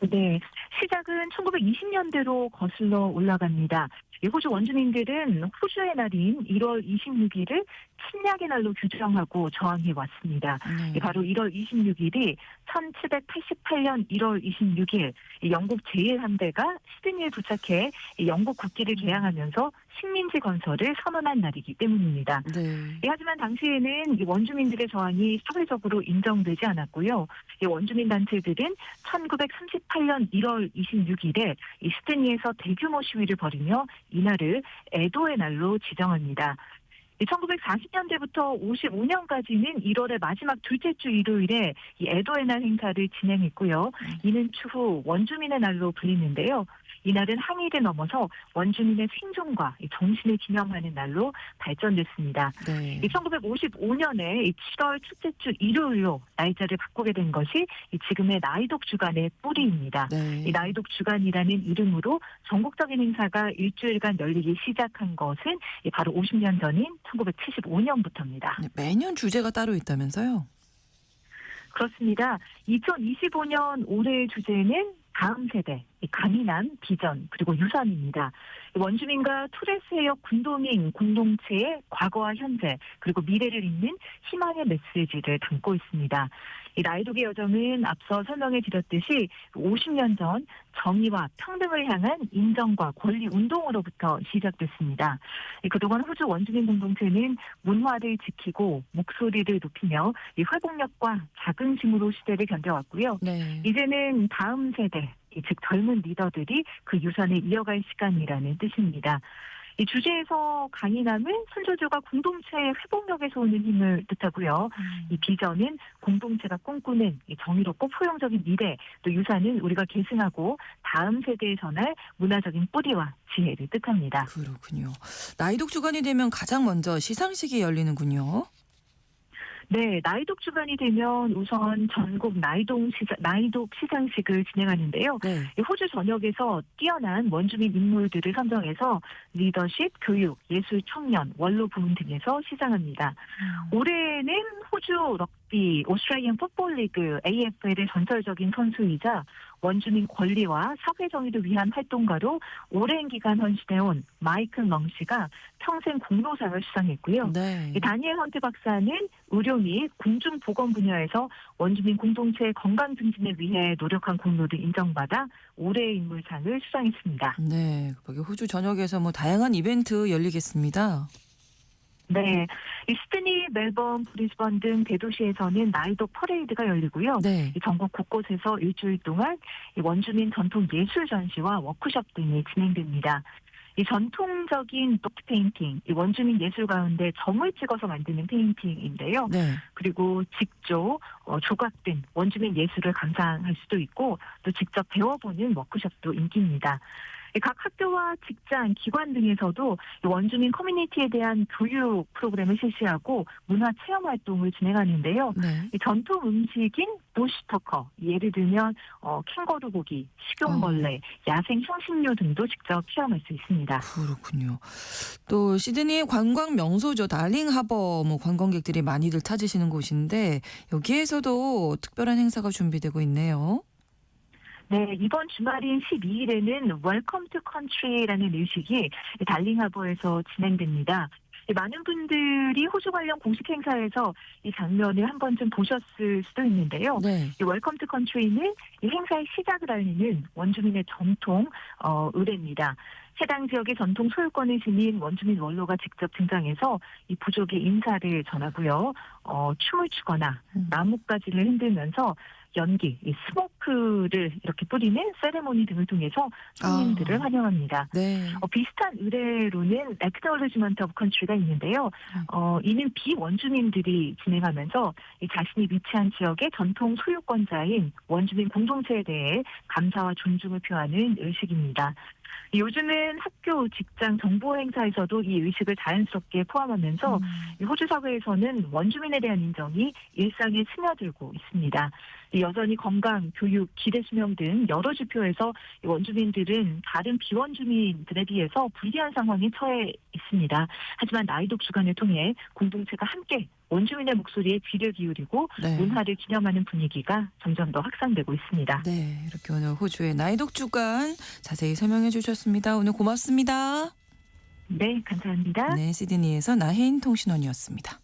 네, 시작은 1920년대로 거슬러 올라갑니다. 이 호주 원주민들은 호주의 날인 1월 26일을 침략의 날로 규정하고 저항해 왔습니다. 네. 바로 1월 26일이 1788년 1월 26일 영국 제1함대가 시드니에 도착해 영국 국기를 개양하면서 식민지 건설을 선언한 날이기 때문입니다. 네. 하지만 당시에는 이 원주민들의 저항이 사회적으로 인정되지 않았고요. 이 원주민 단체들은 1938년 1월 26일에 이 시드니에서 대규모 시위를 벌이며 이날을 애도의 날로 지정합니다. 1940년대부터 55년까지는 1월의 마지막 둘째 주 일요일에 이 애도의 날 행사를 진행했고요. 이는 추후 원주민의 날로 불리는데요. 이날은 항일을 넘어서 원주민의 생존과 정신을 기념하는 날로 발전됐습니다. 네. 1955년에 7월 첫째 주 일요일로 날짜를 바꾸게 된 것이 지금의 나이독 주간의 뿌리입니다. 네. 이 나이독 주간이라는 이름으로 전국적인 행사가 일주일간 열리기 시작한 것은 바로 50년 전인 1975년부터입니다. 매년 주제가 따로 있다면서요? 그렇습니다. 2025년 올해의 주제는 다음 세대, 강인함, 비전, 그리고 유산입니다. 원주민과 토레스 해역 군도민 공동체의 과거와 현재, 그리고 미래를 잇는 희망의 메시지를 담고 있습니다. 이 나이독의 여정은 앞서 설명해 드렸듯이 50년 전 정의와 평등을 향한 인정과 권리 운동으로부터 시작됐습니다. 그동안 호주 원주민 공동체는 문화를 지키고 목소리를 높이며 이 회복력과 자긍심으로 시대를 견뎌왔고요. 네. 이제는 다음 세대, 즉 젊은 리더들이 그 유산을 이어갈 시간이라는 뜻입니다. 이 주제에서 강인함은 선조들과 공동체의 회복력에서 오는 힘을 뜻하고요. 이 비전은 공동체가 꿈꾸는 이 정의롭고 포용적인 미래, 또 유산은 우리가 계승하고 다음 세대에 전할 문화적인 뿌리와 지혜를 뜻합니다. 그렇군요. 나이독 주간이 되면 가장 먼저 시상식이 열리는군요. 네, 나이독 주간이 되면 우선 전국 나이독 시상식을 진행하는데요. 네. 이 호주 전역에서 뛰어난 원주민 인물들을 선정해서 리더십, 교육, 예술, 청년, 원로 부문 등에서 시상합니다. 올해는 호주 럭비 오스트레일리언 풋볼 리그 AFL의 전설적인 선수이자 원주민 권리와 사회 정의를 위한 활동가로 오랜 기간 헌신해온 마이클 멍 씨가 평생 공로상을 수상했고요. 네. 이 다니엘 헌트 박사는 의료 및 공중보건 분야에서 원주민 공동체의 건강 증진을 위해 노력한 공로를 인정받아 올해의 인물상을 수상했습니다. 네. 거기 호주 전역에서 뭐 다양한 이벤트 열리겠습니다. 네, 이 시드니, 멜번, 브리즈번 등 대도시에서는 나이독 퍼레이드가 열리고요. 네. 이 전국 곳곳에서 일주일 동안 이 원주민 전통 예술 전시와 워크숍 등이 진행됩니다. 이 전통적인 도트 페인팅, 이 원주민 예술 가운데 점을 찍어서 만드는 페인팅인데요. 네. 그리고 직조, 조각 등 원주민 예술을 감상할 수도 있고 또 직접 배워보는 워크숍도 인기입니다. 각 학교와 직장, 기관 등에서도 원주민 커뮤니티에 대한 교육 프로그램을 실시하고 문화 체험 활동을 진행하는데요. 네. 이 전통 음식인 부시터커, 예를 들면 캥거루 고기, 식용벌레, 야생 향신료 등도 직접 체험할 수 있습니다. 그렇군요. 또 시드니의 관광 명소죠. 달링 하버 뭐 관광객들이 많이들 찾으시는 곳인데 여기에서도 특별한 행사가 준비되고 있네요. 네, 이번 주말인 12일에는 웰컴 투 컨트리라는 의식이 달링하버에서 진행됩니다. 많은 분들이 호주 관련 공식 행사에서 이 장면을 한 번쯤 보셨을 수도 있는데요. 네. 이 웰컴 투 컨트리는 이 행사의 시작을 알리는 원주민의 전통 의례입니다. 해당 지역의 전통 소유권을 지닌 원주민 원로가 직접 등장해서 이 부족의 인사를 전하고요. 춤을 추거나 나뭇가지를 흔들면서 연기, 이 스모크를 이렇게 뿌리는 세레모니 등을 통해서 손님들을 환영합니다. 네. 비슷한 의례로는 Acknowledgement of Country가 있는데요. 이는 비원주민들이 진행하면서 이 자신이 위치한 지역의 전통 소유권자인 원주민 공동체에 대해 감사와 존중을 표하는 의식입니다. 요즘은 학교, 직장, 정보 행사에서도 이 의식을 자연스럽게 포함하면서 호주 사회에서는 원주민에 대한 인정이 일상에 스며들고 있습니다. 여전히 건강, 교육, 기대 수명 등 여러 지표에서 원주민들은 다른 비원주민들에 비해서 불리한 상황에 처해 있습니다. 하지만 나이독 주간을 통해 공동체가 함께 원주민의 목소리에 귀를 기울이고 네. 문화를 기념하는 분위기가 점점 더 확산되고 있습니다. 네. 이렇게 오늘 호주의 나이독 주간 자세히 설명해 주셨습니다. 오늘 고맙습니다. 네, 감사합니다. 네, 시드니에서 나혜인 통신원이었습니다.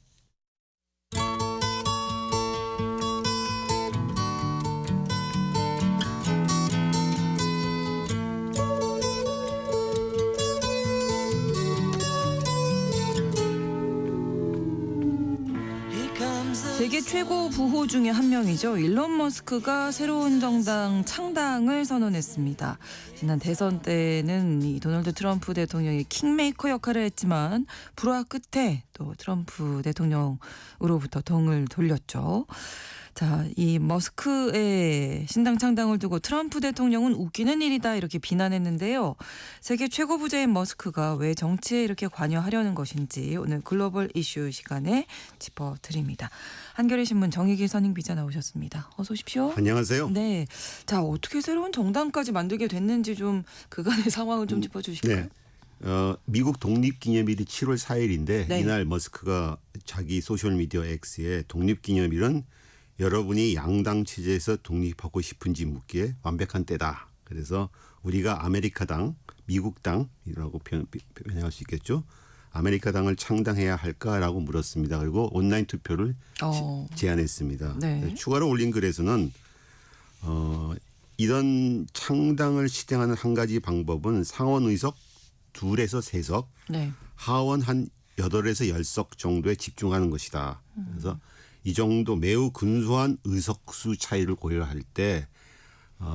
세계 최고 부호 중에 한 명이죠. 일론 머스크가 새로운 정당 창당을 선언했습니다. 지난 대선 때는 이 도널드 트럼프 대통령이 킹메이커 역할을 했지만 불화 끝에 또 트럼프 대통령으로부터 등을 돌렸죠. 자, 이 머스크의 신당 창당을 두고 트럼프 대통령은 웃기는 일이다 이렇게 비난했는데요. 세계 최고 부자인 머스크가 왜 정치에 이렇게 관여하려는 것인지 오늘 글로벌 이슈 시간에 짚어드립니다. 한겨레 신문 정희길 선임 기자 나오셨습니다. 어서 오십시오. 안녕하세요. 네, 자 어떻게 새로운 정당까지 만들게 됐는지 좀 그간의 상황을 좀 짚어주실까요? 네. 미국 독립기념일이 7월 4일인데 네. 이날 머스크가 자기 소셜미디어 X에 독립기념일은 여러분이 양당 체제에서 독립하고 싶은지 묻기에 완벽한 때다. 그래서 우리가 아메리카당, 미국당이라고 표현할 수 있겠죠. 아메리카당을 창당해야 할까라고 물었습니다. 그리고 온라인 투표를 제안했습니다. 네. 추가로 올린 글에서는 이런 창당을 실행하는 한 가지 방법은 상원 의석 2에서 3석, 네. 하원 한 8에서 10석 정도에 집중하는 것이다. 그래서 이 정도 매우 근소한 의석수 차이를 고려할 때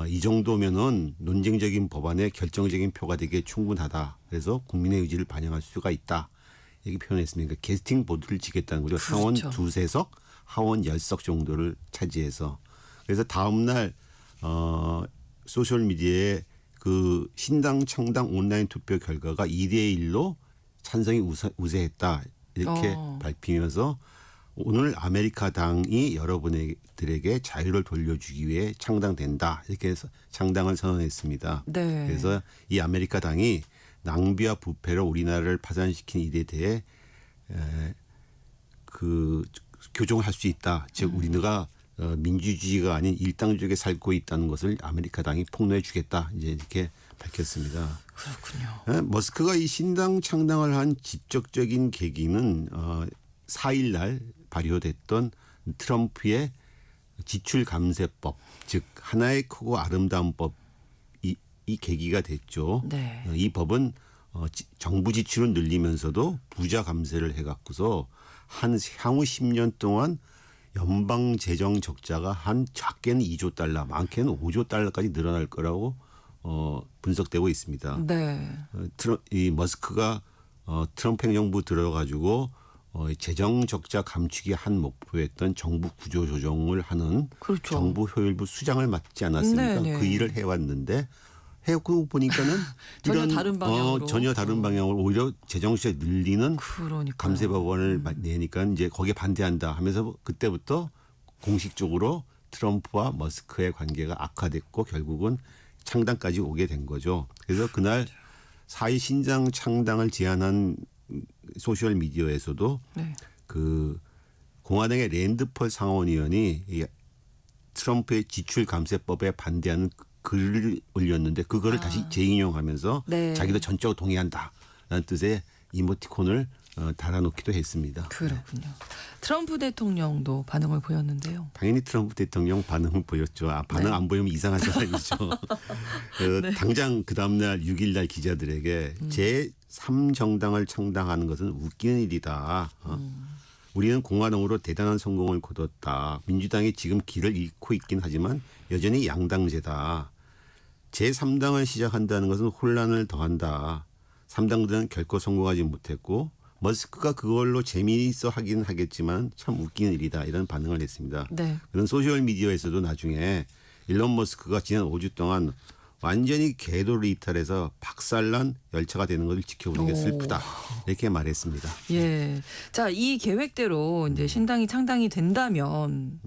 이 정도면은 논쟁적인 법안의 결정적인 표가 되기에 충분하다. 그래서 국민의 의지를 반영할 수가 있다. 이렇게 표현했습니다. 그러니까 캐스팅 보드를 지겠다는 거죠. 상원 그렇죠. 2석, 하원 10석 정도를 차지해서. 그래서 다음 날 소셜 미디어에 그 신당 창당 온라인 투표 결과가 2대 1로 찬성이 우세했다. 이렇게 밝히면서 오늘 아메리카 당이 여러분들에게 자유를 돌려주기 위해 창당된다. 이렇게 해서 창당을 선언했습니다. 네. 그래서 이 아메리카 당이 낭비와 부패로 우리나라를 파산시킨 일에 대해 그 교정을 할 수 있다. 즉 우리가 민주주의가 아닌 일당주의에 살고 있다는 것을 아메리카 당이 폭로해 주겠다. 이제 이렇게 밝혔습니다. 그렇군요. 머스크가 이 신당 창당을 한 직접적인 계기는 4일 날 발효됐던 트럼프의 지출 감세법, 즉 하나의 크고 아름다운 법, 이 계기가 됐죠. 네. 이 법은 정부 지출을 늘리면서도 부자 감세를 해갖고서 향후 10년 동안 연방 재정 적자가 한 작게는 2조 달러, 많게는 5조 달러까지 늘어날 거라고 분석되고 있습니다. 네. 이 머스크가 트럼프 행정부 들어가지고 재정 적자 감축이 한 목표였던 정부 구조 조정을 하는 그렇죠. 정부 효율부 수장을 맡지 않았습니까? 네네. 그 일을 해왔는데 해고 보니까는 전혀 이런 다른 방향으로. 전혀 다른 방향으로 오히려 재정 적자 늘리는 그러니까 감세 법안을 내니까 이제 거기에 반대한다 하면서 그때부터 공식적으로 트럼프와 머스크의 관계가 악화됐고 결국은 창당까지 오게 된 거죠. 그래서 그날 4.2 신당 창당을 제안한 소셜 미디어에서도 네. 그 공화당의 랜드펄 상원의원이 이 트럼프의 지출 감세법에 반대하는 글을 올렸는데 그거를 다시 재인용하면서 네. 자기도 전적으로 동의한다라는 뜻의 이모티콘을 달아놓기도 했습니다. 그렇군요. 트럼프 대통령도 반응을 보였는데요. 당연히 트럼프 대통령 반응을 보였죠. 반응 안 보이면 이상한 사람이죠. 당장 그 다음날 6일날 기자들에게 제3정당을 창당하는 것은 웃기는 일이다. 우리는 공화당으로 대단한 성공을 거뒀다. 민주당이 지금 길을 잃고 있긴 하지만 여전히 양당제다. 제3당을 시작한다는 것은 혼란을 더한다. 3당들은 결코 성공하지 못했고 머스크가 그걸로 재미있어 하긴 하겠지만 참 웃기는 일이다. 이런 반응을 했습니다. 네. 그런 소셜미디어에서도 나중에 일론 머스크가 지난 5주 동안 완전히 궤도를 이탈해서 박살난 열차가 되는 것을 지켜보는 게 슬프다. 이렇게 말했습니다. 예. 자, 이 계획대로 이제 신당이 창당이 된다면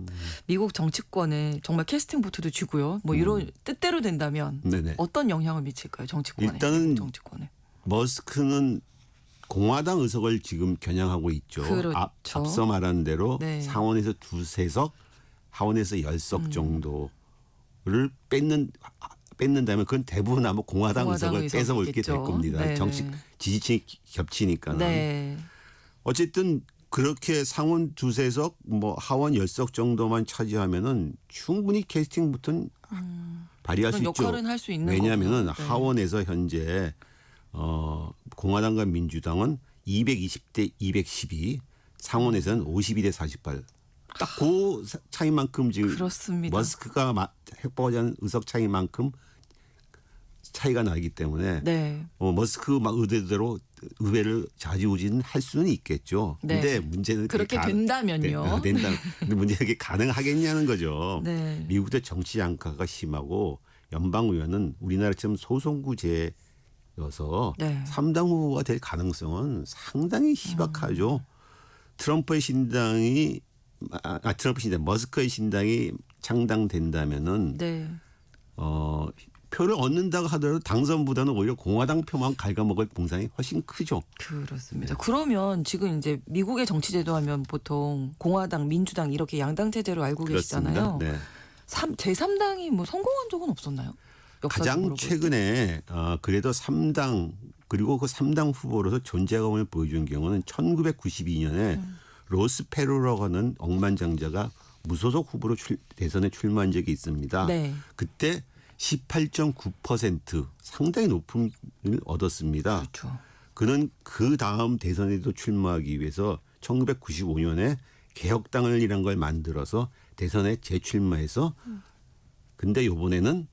미국 정치권에 정말 캐스팅 보트도 쥐고요. 뭐 이런 뜻대로 된다면 네네. 어떤 영향을 미칠까요? 정치권에. 일단은 미국 정치권에. 머스크는 공화당 의석을 지금 겨냥하고 있죠. 그렇죠. 앞서 말한 대로 네. 상원에서 2~3석, 하원에서 10석 정도를 뺏는다면 그건 대부분 아마 공화당 의석을 뺏어 올게 될 의석이겠죠. 겁니다. 네네. 정치 지지층이 겹치니까. 네. 어쨌든 그렇게 상원 2~3석, 뭐 하원 10석 정도만 차지하면은 충분히 캐스팅 버튼 발휘할 수 그런 있죠. 역할은 할 수 있는 왜냐하면은 거고요. 네. 하원에서 현재 공화당과 민주당은 220대 212, 상원에서는 52대 48. 딱 그 차이만큼 지금 그렇습니다. 머스크가 확보하자는 의석 차이만큼 차이가 나기 때문에 네. 머스크 막 의대대로 의회를 좌지우지는 할 수는 있겠죠. 네. 근데 문제는 그렇게 된다면요. 된다. 근데 문제는 그게 가능하겠냐는 거죠. 네. 미국도 정치 양가가 심하고 연방의원은 우리나라처럼 소선구제여서 네. 3당 후보가 될 가능성은 상당히 희박하죠. 트럼프의 신당이 머스크의 신당이 창당된다면은 네. 표를 얻는다고 하더라도 당선보다는 오히려 공화당 표만 갉아먹을 공산이 훨씬 크죠. 그렇습니다. 그러면 지금 이제 미국의 정치 제도 하면 보통 공화당, 민주당 이렇게 양당 체제로 알고 계시잖아요. 네. 제3당이 뭐 성공한 적은 없었나요? 가장 역사적으로 볼 때. 최근에 그래도 3당 그리고 그 3당 후보로서 존재감을 보여준 경우는 1992년에 로스페로라고 하는 억만장자가 무소속 후보로 대선에 출마한 적이 있습니다. 네. 그때 18.9% 상당히 높은 을 얻었습니다. 그렇죠. 그는 그 다음 대선에도 출마하기 위해서 1995년에 개혁당을 이란 걸 만들어서 대선에 재출마해서 근데 이번에는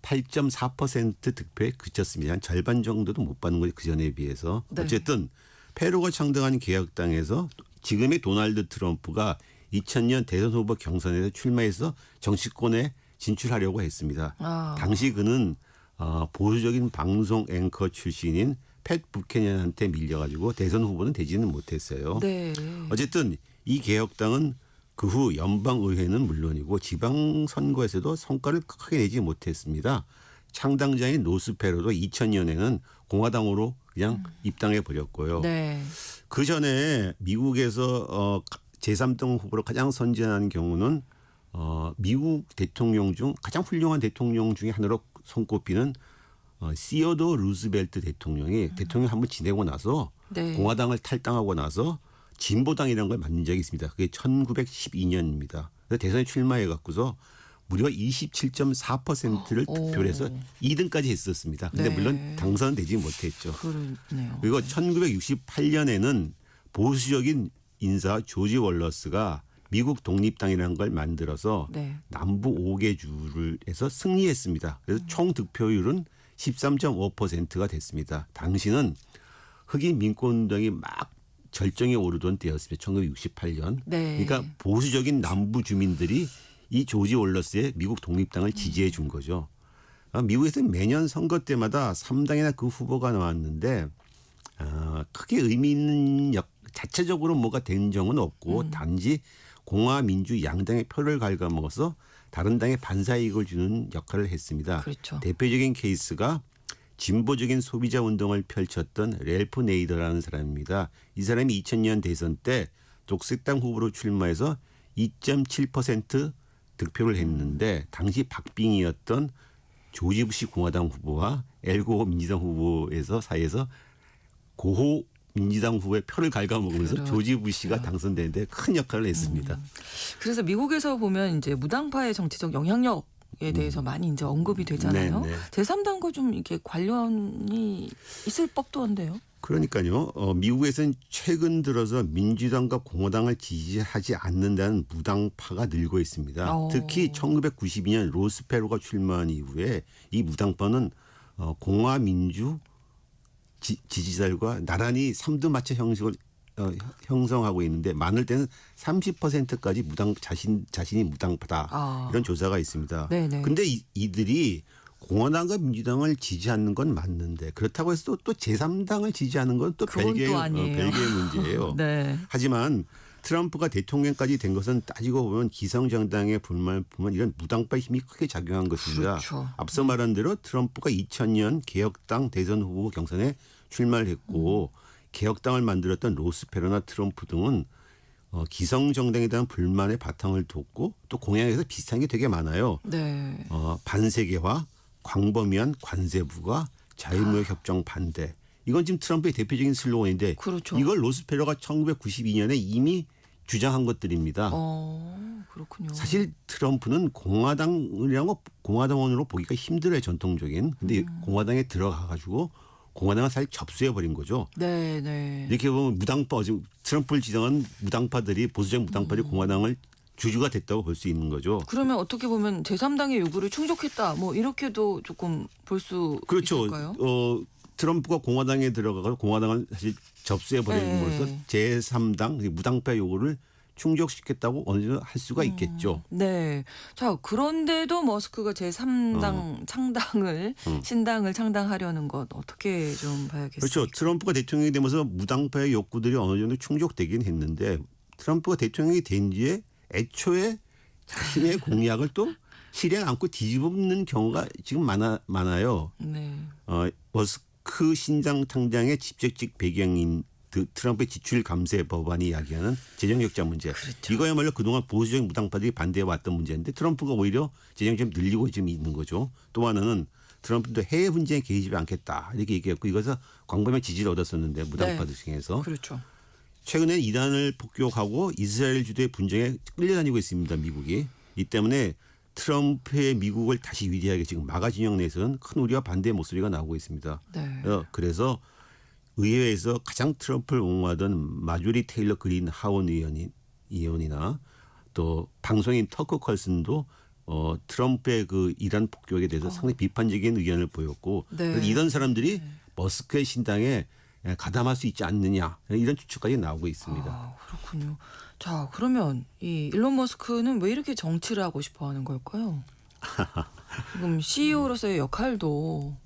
8.4% 득표에 그쳤습니다. 한 절반 정도도 못 받는 거죠. 그전에 비해서. 네. 어쨌든 페루가 창당한 개혁당에서 지금의 도널드 트럼프가 2000년 대선 후보 경선에서 출마해서 정치권에 진출하려고 했습니다. 당시 그는 보수적인 방송 앵커 출신인 팻 부캐넌한테 밀려가지고 대선 후보는 되지는 못했어요. 네. 어쨌든 이 개혁당은 그 후 연방의회는 물론이고 지방선거에서도 성과를 크게 내지 못했습니다. 창당자인 로스페로도 2000년에는 공화당으로 그냥 입당해 버렸고요. 네. 그 전에 미국에서 제3등 후보로 가장 선전하는 경우는 미국 대통령 중 가장 훌륭한 대통령 중에 하나로 손꼽히는 시어도 루즈벨트 대통령이 대통령 한번 지내고 나서 네. 공화당을 탈당하고 나서 진보당이라는 걸 만든 적이 있습니다. 그게 1912년입니다. 그래서 대선에 출마해 갖고서 무려 27.4%를 득표를 해서 2등까지 했었습니다. 근데 네. 물론 당선되지 못했죠. 그렇네요. 그리고 1968년에는 보수적인 인사 조지 월러스가 미국 독립당이라는 걸 만들어서 네. 남부 5개 주를 해서 승리했습니다. 그래서 총 득표율은 13.5%가 됐습니다. 당시는 흑인 민권운동이 막 절정에 오르던 때였습니다. 1968년. 네. 그러니까 보수적인 남부 주민들이 이 조지 월러스의 미국 독립당을 지지해 준 거죠. 미국에서는 매년 선거 때마다 3당이나 그 후보가 나왔는데 크게 의미 있는 자체적으로 뭐가 된 적은 없고 단지 공화 민주 양당의 표를 갉아먹어서 다른 당에 반사이익을 주는 역할을 했습니다. 그렇죠. 대표적인 케이스가 진보적인 소비자 운동을 펼쳤던 랠프 네이더라는 사람입니다. 이 사람이 2000년 대선 때 녹색당 후보로 출마해서 2.7% 득표를 했는데 당시 박빙이었던 조지 부시 공화당 후보와 엘고어 민주당 후보에서 사이에서 고호 민주당 후보의 표를 갉아먹으면서 그렇죠. 조지 부시가 당선되는데 큰 역할을 했습니다. 그래서 미국에서 보면 이제 무당파의 정치적 영향력에 대해서 많이 이제 언급이 되잖아요. 네, 네. 제3당과 좀 이렇게 관련이 있을 법도 한데요. 그러니까요. 미국에서는 최근 들어서 민주당과 공화당을 지지하지 않는다는 무당파가 늘고 있습니다. 특히 1992년 로스페로가 출마한 이후에 이 무당파는 공화민주 지지자들과 나란히 삼두마차 형식을 형성하고 있는데 많을 때는 30%까지 자신이 무당파다 이런 조사가 있습니다. 그런데 이들이 공화당과 민주당을 지지하는 건 맞는데 그렇다고 해서 또 제3당을 지지하는 건 또 별개의 문제예요. 네. 하지만 트럼프가 대통령까지 된 것은 따지고 보면 기성정당의 불만을 보면 이런 무당파의 힘이 크게 작용한 것입니다. 그렇죠. 앞서 말한 대로 트럼프가 2000년 개혁당 대선 후보 경선에 출마를 했고 개혁당을 만들었던 로스페로나 트럼프 등은 기성정당에 대한 불만의 바탕을 뒀고 또 공약에서 비슷한 게 되게 많아요. 네. 반세계화, 광범위한 관세 부과, 자유무역 협정 반대. 이건 지금 트럼프의 대표적인 슬로건인데 그렇죠. 이걸 로스페로가 1992년에 이미 주장한 것들입니다. 그렇군요. 사실 트럼프는 공화당원으로 보기가 힘들어요. 전통적인. 근데 공화당에 들어가 가지고 공화당을 사실 접수해 버린 거죠. 네, 네. 이렇게 보면 무당파 지금 트럼프를 지정한 무당파들이 보수적 무당파들이 공화당을 주주가 됐다고 볼 수 있는 거죠. 그러면 어떻게 보면 제3당의 요구를 충족했다. 뭐 이렇게도 조금 볼 수 그렇죠. 있을까요? 트럼프가 공화당에 들어가서 공화당을 사실 접수해 버림으로써 제3당 무당파 요구를 충족시켰다고 어느 정도 할 수가 있겠죠. 네. 자, 그런데도 머스크가 제3당 신당을 창당하려는 것 어떻게 좀 봐야겠어요? 그렇죠. 트럼프가 대통령이 되면서 무당파의 욕구들이 어느 정도 충족되긴 했는데 트럼프가 대통령이 된 뒤에 애초에 자신의 공약을 또 실행 않고 뒤집는 경우가 지금 많아요. 네. 머스크 신당 창당의 직접적 배경인 트럼프의 지출 감세 법안이 이야기하는 재정 적자 문제. 그렇죠. 이거야말로 그동안 보수적인 무당파들이 반대해 왔던 문제인데 트럼프가 오히려 재정이 좀 늘리고 지금 있는 거죠. 또 하나는 트럼프도 해외 분쟁에 개입하지 않겠다 이렇게 얘기했고 이것은 광범위한 지지를 얻었었는데 무당파들 중에서. 그렇죠. 최근에 이란을 폭격하고 이스라엘 주도의 분쟁에 끌려다니고 있습니다. 미국이. 이 때문에 트럼프의 미국을 다시 위대하게 지금 마가 진영 내에서는 큰 우려와 반대의 목소리가 나오고 있습니다. 네. 그래서 의회에서 가장 트럼프를 옹호하던 마조리 테일러 그린 하원 의원이나 또 방송인 터커 컬슨도 트럼프의 그 이란 폭격에 대해서 상당히 비판적인 의견을 보였고 네. 그래서 이런 사람들이 머스크의 신당에 가담할 수 있지 않느냐 이런 추측까지 나오고 있습니다. 아, 그렇군요. 자, 그러면 이 일론 머스크는 왜 이렇게 정치를 하고 싶어 하는 걸까요? 지금 CEO로서의 역할도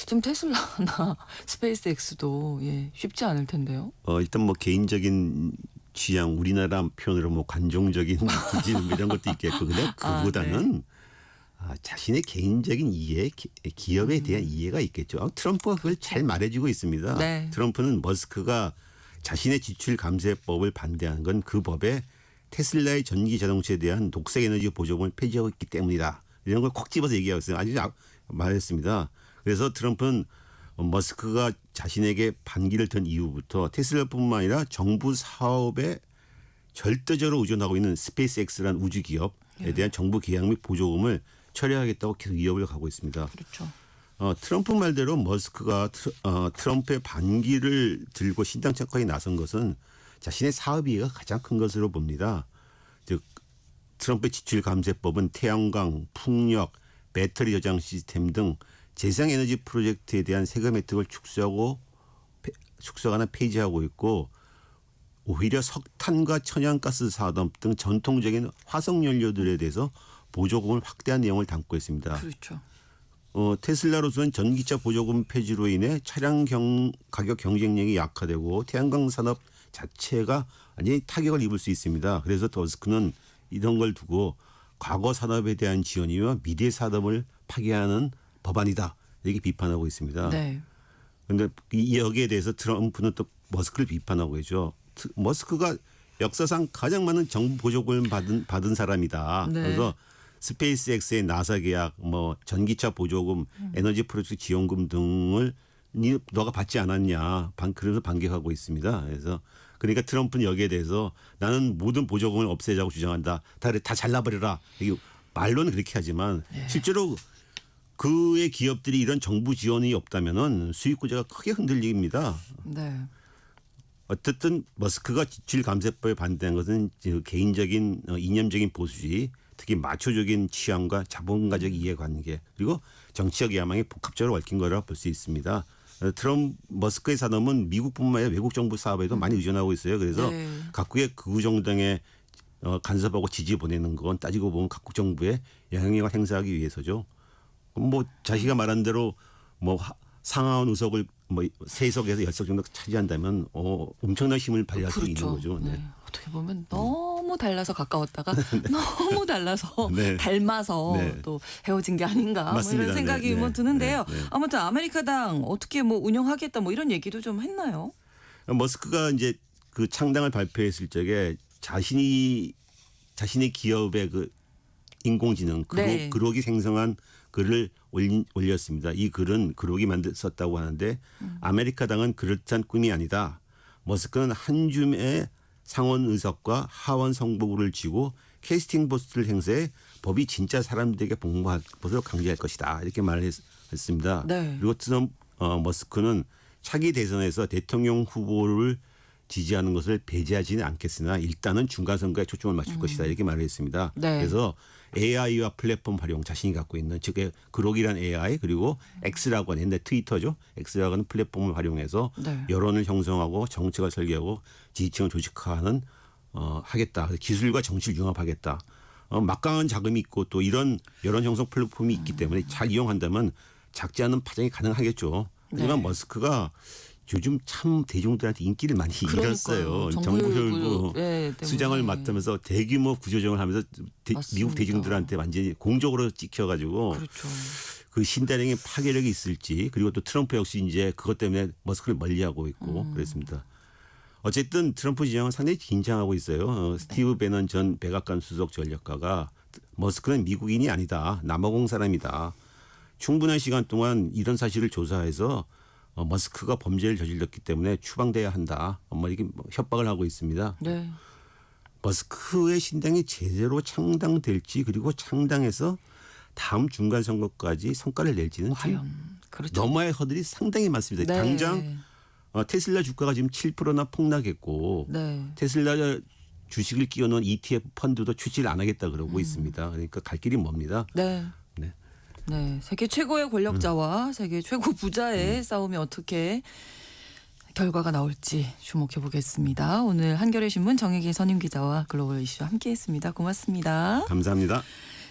좀 테슬라나 스페이스X도 쉽지 않을 텐데요. 일단 뭐 개인적인 취향 우리나라 표현으로 뭐 관종적인 기질 이런 것도 있겠고 근데 그보다는 자신의 개인적인 이해, 기업에 대한 이해가 있겠죠. 트럼프가 그걸 잘 말해주고 있습니다. 네. 트럼프는 머스크가 자신의 지출 감세법을 반대하는 건 그 법에 테슬라의 전기 자동차에 대한 녹색 에너지 보조금을 폐지하고 있기 때문이다. 이런 걸 콕 집어서 얘기하고 있어요. 아주 말했습니다. 그래서 트럼프는 머스크가 자신에게 반기를 든 이후부터 테슬라뿐만 아니라 정부 사업에 절대적으로 의존하고 있는 스페이스X라는 우주 기업에 대한 정부 계약 및 보조금을 철회하겠다고 계속 위협을 가고 있습니다. 그렇죠. 트럼프 말대로 머스크가 트럼프의 반기를 들고 신당 창건에 나선 것은 자신의 사업 이해가 가장 큰 것으로 봅니다. 즉 트럼프의 지출 감세법은 태양광, 풍력, 배터리 저장 시스템 등 재생에너지 프로젝트에 대한 세금 혜택을 축소하거나 폐지하고 있고 오히려 석탄과 천연가스 산업 등 전통적인 화석연료들에 대해서 보조금을 확대한 내용을 담고 있습니다. 그렇죠. 테슬라로서는 전기차 보조금 폐지로 인해 차량 가격 경쟁력이 약화되고 태양광 산업 자체가 완전히 타격을 입을 수 있습니다. 그래서 머스크는 이런 걸 두고 과거 산업에 대한 지원이며 미래 산업을 파괴하는 법안이다. 이렇게 비판하고 있습니다. 네. 그런데 여기에 대해서 트럼프는 또 머스크를 비판하고 있죠. 머스크가 역사상 가장 많은 정부 보조금을 받은 사람이다. 네. 그래서 스페이스X의 나사 계약, 뭐 전기차 보조금, 에너지 프로젝트 지원금 등을 너가 받지 않았냐. 그래서 반격하고 있습니다. 그래서 그러니까 트럼프는 여기에 대해서 나는 모든 보조금을 없애자고 주장한다. 다 잘라버려라. 이게 말로는 그렇게 하지만 실제로 그의 기업들이 이런 정부 지원이 없다면은 수익 구조가 크게 흔들립니다. 네. 어쨌든 머스크가 지출 감세법에 반대한 것은 개인적인 이념적인 보수주의, 특히 마초적인 취향과 자본가적 이해관계 그리고 정치적 야망이 복합적으로 얽힌 거라고 볼 수 있습니다. 머스크의 산업은 미국뿐만 아니라 외국 정부 사업에도 많이 의존하고 있어요. 그래서 네. 각국의 극우 정당에 간섭하고 지지 보내는 건 따지고 보면 각국 정부에 영향력을 행사하기 위해서죠. 뭐 자기가 말한 대로 뭐 상하원 의석을 뭐 3석에서 10석 정도 차지한다면 엄청난 힘을 발휘할 수 있는 거죠. 네. 어떻게 보면 너무 달라서 가까웠다가 너무 달라서 네. 닮아서 네. 또 헤어진 게 아닌가 뭐 맞습니다. 이런 생각이 네. 뭐 드는데요. 네. 네. 아무튼 아메리카당 어떻게 뭐 운영하겠다 뭐 이런 얘기도 좀 했나요? 머스크가 이제 그 창당을 발표했을 적에 자신의 기업의 그 인공지능 네. 그록이 생성한 글을 올렸습니다. 이 글은 그록이 썼다고 하는데 아메리카당은 그럴듯한 꿈이 아니다. 머스크는 한 줌의 상원 의석과 하원 성보구를 쥐고 캐스팅 보스를 행사해 법이 진짜 사람들에게 복무할 것으로 강조할 것이다. 이렇게 말했습니다. 네. 그리고 머스크는 차기 대선에서 대통령 후보를 지지하는 것을 배제하지는 않겠으나 일단은 중간선거에 초점을 맞출 것이다. 이렇게 말을 했습니다. 네. 그래서 AI와 플랫폼 활용 자신이 갖고 있는 즉 그록이란 AI 그리고 X라고 하는 옛날 트위터죠. X라고 하는 플랫폼을 활용해서 네. 여론을 형성하고 정책을 설계하고 지지층을 조직화하는 하겠다. 기술과 정치를 융합하겠다. 막강한 자금이 있고 또 이런 여론 형성 플랫폼이 있기 때문에 잘 이용한다면 작지 않은 파장이 가능하겠죠. 하지만 네. 머스크가 요즘 참 대중들한테 인기를 많이 잃었어요. 정부 혈부 수장을 맡으면서 대규모 구조조정을 하면서 미국 대중들한테 완전히 공적으로 찍혀가지고 그렇죠. 그 신단행의 파괴력이 있을지 그리고 또 트럼프 역시 이제 그것 때문에 머스크를 멀리하고 있고 그랬습니다. 어쨌든 트럼프 지형은 상당히 긴장하고 있어요. 스티브 배넌 전 백악관 수석 전략가가 머스크는 미국인이 아니다. 남아공 사람이다. 충분한 시간 동안 이런 사실을 조사해서 머스크가 범죄를 저질렀기 때문에 추방돼야 한다. 이렇게 협박을 하고 있습니다. 네. 머스크의 신당이 제대로 창당될지 그리고 창당해서 다음 중간 선거까지 성과를 낼지는 과연 그렇죠. 넘어야 할 허들이 상당히 많습니다. 네. 당장 테슬라 주가가 지금 7%나 폭락했고 네. 테슬라 주식을 끼워놓은 ETF 펀드도 출시를 안 하겠다 그러고 있습니다. 그러니까 갈 길이 멉니다. 네. 네. 네, 세계 최고의 권력자와 세계 최고 부자의 싸움이 어떻게 결과가 나올지 주목해 보겠습니다. 오늘 한겨레 신문 정혜기 선임 기자와 글로벌 이슈 함께했습니다. 고맙습니다. 감사합니다.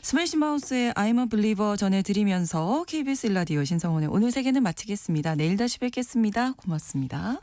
스매시 마우스의 I'm a Believer 전해드리면서 KBS 1라디오 신성원의 오늘 세계는 마치겠습니다. 내일 다시 뵙겠습니다. 고맙습니다.